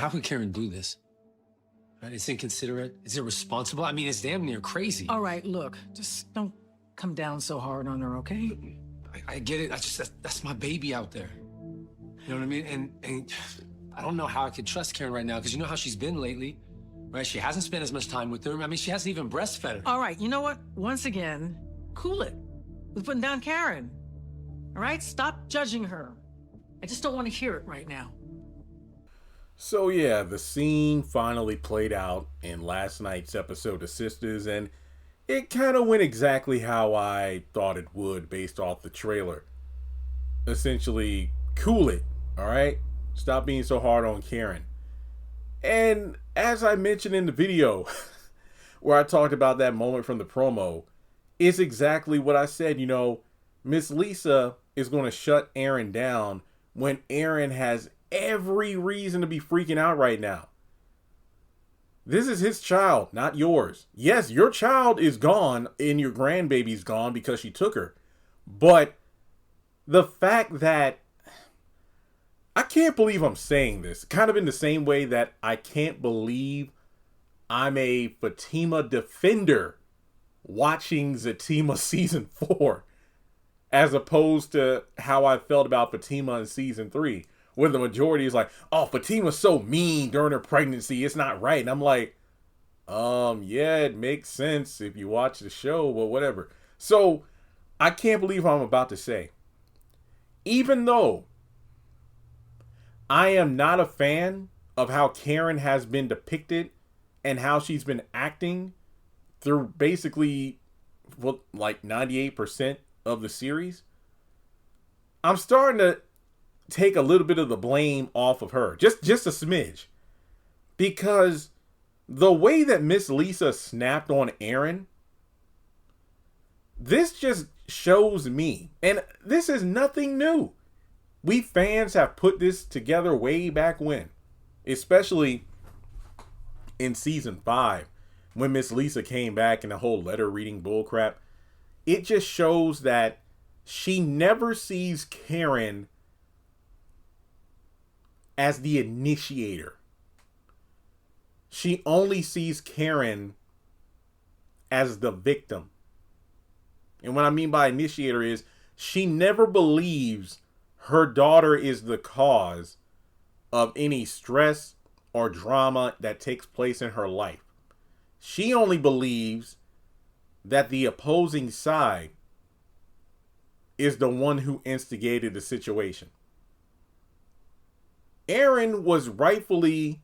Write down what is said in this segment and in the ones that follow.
how could Karen do this? Right? It's inconsiderate. It's irresponsible. I mean, it's damn near crazy. All right, look, just don't come down so hard on her, okay? I get it. That's my baby out there. You know what I mean? And I don't know how I could trust Karen right now, because you know how she's been lately, right? She hasn't spent as much time with her. I mean, she hasn't even breastfed her. All right, you know what? Once again, cool it. We're putting down Karen. All right? Stop judging her. I just don't want to hear it right now. So yeah, the scene finally played out in last night's episode of Sistas, and it kind of went exactly how I thought it would based off the trailer. Essentially, cool it, alright? Stop being so hard on Karen. And as I mentioned in the video, where I talked about that moment from the promo, it's exactly what I said. You know, Miss Lisa is going to shut Aaron down when Aaron has every reason to be freaking out right now. This is his child, not yours. Yes, your child is gone and your grandbaby's gone because she took her. But the fact that, I can't believe I'm saying this, kind of in the same way that I can't believe I'm a Fatima defender watching Zatima season 4, as opposed to how I felt about Fatima in season 3. Where the majority is like, oh, Fatima's so mean during her pregnancy, it's not right. And I'm like, yeah, it makes sense if you watch the show, but whatever. So, I can't believe what I'm about to say. Even though I am not a fan of how Karen has been depicted and how she's been acting through basically, well, like 98% of the series, I'm starting to take a little bit of the blame off of her, just a smidge, because the way that Miss Lisa snapped on Aaron, this just shows me, and this is nothing new. We fans have put this together way back when, especially in season 5, when Miss Lisa came back and the whole letter reading bullcrap. It just shows that she never sees Karen as the initiator. She only sees Karen as the victim. And what I mean by initiator is she never believes her daughter is the cause of any stress or drama that takes place in her life. She only believes that the opposing side is the one who instigated the situation. Aaron was rightfully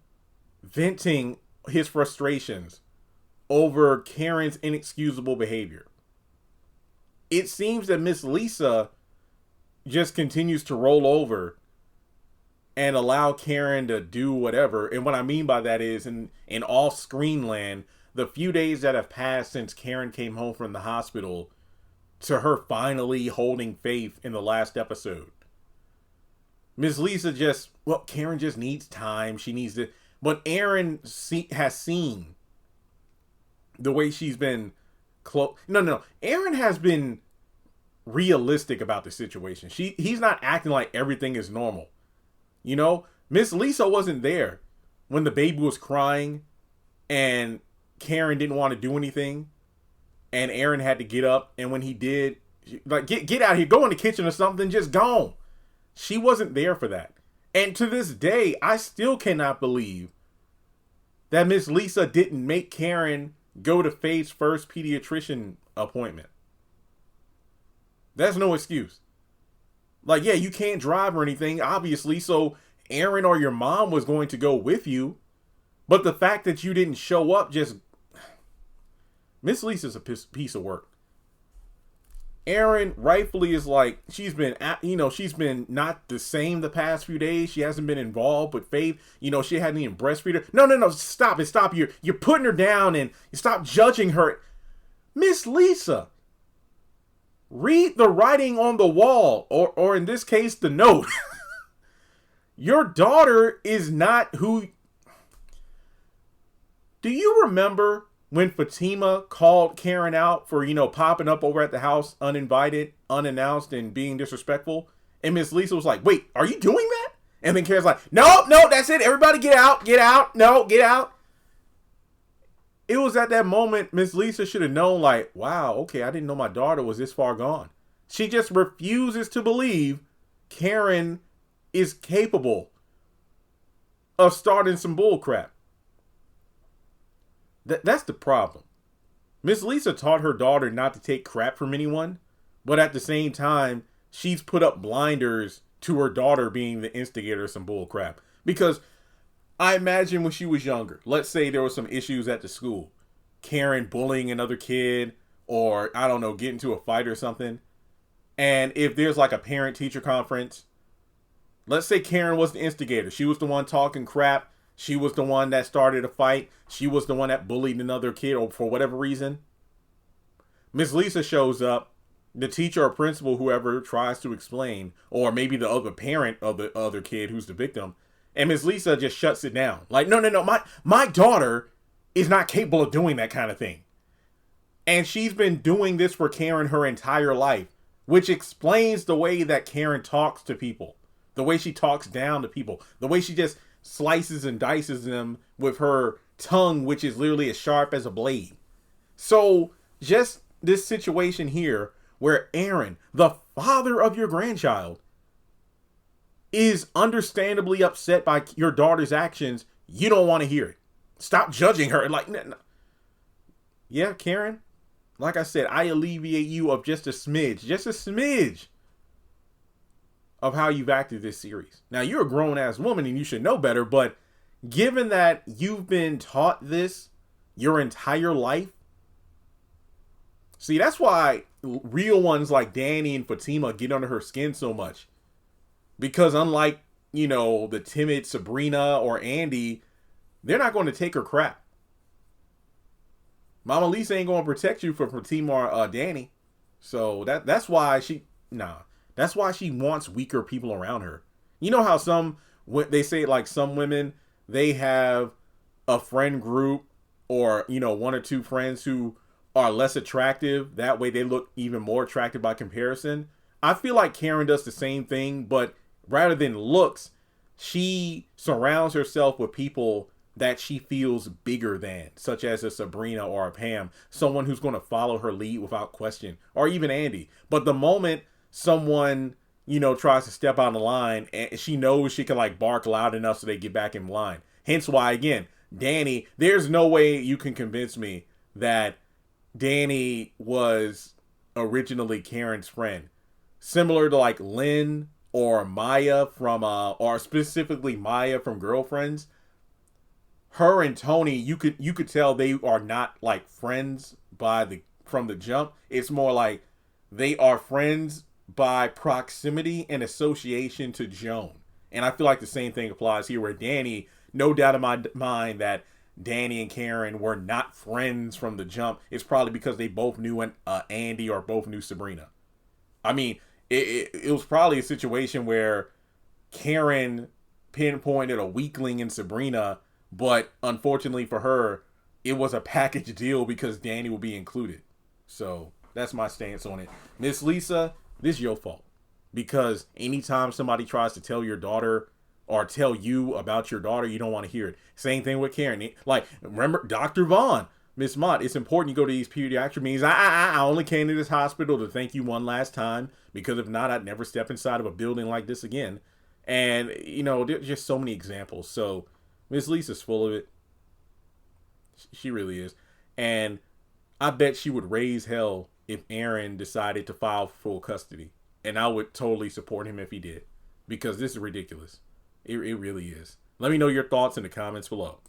venting his frustrations over Karen's inexcusable behavior. It seems that Miss Lisa just continues to roll over and allow Karen to do whatever. And what I mean by that is in off-screen land, the few days that have passed since Karen came home from the hospital to her finally holding faith in the last episode. Miss Lisa Karen just needs time. She needs to, but Aaron has seen the way she's been No. Aaron has been realistic about the situation. He's not acting like everything is normal. You know, Miss Lisa wasn't there when the baby was crying and Karen didn't want to do anything and Aaron had to get up, and when he did, like, get out here, go in the kitchen or something, just gone. She wasn't there for that. And to this day, I still cannot believe that Miss Lisa didn't make Karen go to Faith's first pediatrician appointment. That's no excuse. Like, yeah, you can't drive or anything, obviously, so Aaron or your mom was going to go with you. But the fact that you didn't show up just... Miss Lisa's a piece of work. Aaron rightfully is like, she's been not the same the past few days. She hasn't been involved with Faith. You know, she hadn't even breastfeed her. No, stop it. You're putting her down and you stop judging her. Miss Lisa, read the writing on the wall, or in this case, the note. Your daughter is not who... Do you remember when Fatima called Karen out for, popping up over at the house uninvited, unannounced, and being disrespectful? And Miss Lisa was like, wait, are you doing that? And then Karen's like, no, that's it. Everybody get out. No, get out. It was at that moment Miss Lisa should have known, like, wow, okay, I didn't know my daughter was this far gone. She just refuses to believe Karen is capable of starting some bull crap. That's the problem. Miss Lisa taught her daughter not to take crap from anyone, but at the same time, she's put up blinders to her daughter being the instigator of some bull crap. Because I imagine when she was younger, let's say there were some issues at the school, Karen bullying another kid, or I don't know, get into a fight or something. And if there's like a parent-teacher conference, let's say Karen was the instigator. She was the one talking crap. She was the one that started a fight. She was the one that bullied another kid, or for whatever reason. Miss Lisa shows up. The teacher or principal, whoever, tries to explain, or maybe the other parent of the other kid who's the victim, and Miss Lisa just shuts it down. Like, no, my daughter is not capable of doing that kind of thing. And she's been doing this for Karen her entire life, which explains the way that Karen talks to people, the way she talks down to people, the way she just slices and dices them with her tongue, which is literally as sharp as a blade. So just this situation here where Aaron, the father of your grandchild, is understandably upset by your daughter's actions, you don't want to hear it. Stop judging her. Like, no. Yeah, Karen, like I said, I alleviate you of just a smidge of how you've acted this series. Now, you're a grown-ass woman and you should know better, but given that you've been taught this your entire life, see, that's why real ones like Danny and Fatima get under her skin so much. Because unlike, the timid Sabrina or Andy, they're not going to take her crap. Mama Lisa ain't going to protect you from Fatima or Danny. So that's why that's why she wants weaker people around her. You know how they say like some women, they have a friend group or, one or two friends who are less attractive. That way they look even more attractive by comparison. I feel like Karen does the same thing, but rather than looks, she surrounds herself with people that she feels bigger than, such as a Sabrina or a Pam, someone who's going to follow her lead without question, or even Andy. But the moment someone, tries to step out of the line, and she knows she can like bark loud enough so they get back in line. Hence why, again, Danny, there's no way you can convince me that Danny was originally Karen's friend. Similar to like Lynn or Maya from, or specifically Maya from Girlfriends. Her and Tony, you could tell they are not like friends from the jump. It's more like they are friends by proximity and association to Joan. And I feel like the same thing applies here, where Danny, no doubt in my mind that Danny and Karen were not friends from the jump. It's probably because they both knew Andy or both knew Sabrina. I mean, it was probably a situation where Karen pinpointed a weakling in Sabrina, but unfortunately for her, it was a package deal because Danny will be included. So that's my stance on it. Miss Lisa, this is your fault. Because anytime somebody tries to tell your daughter or tell you about your daughter, you don't want to hear it. Same thing with Karen. Like, remember Dr. Vaughn, Miss Mott, it's important you go to these pediatric meetings. I only came to this hospital to thank you one last time, because if not, I'd never step inside of a building like this again. And, there's just so many examples. So Miss Lisa's full of it. She really is. And I bet she would raise hell if Aaron decided to file full custody. And I would totally support him if he did. Because this is ridiculous. It really is. Let me know your thoughts in the comments below.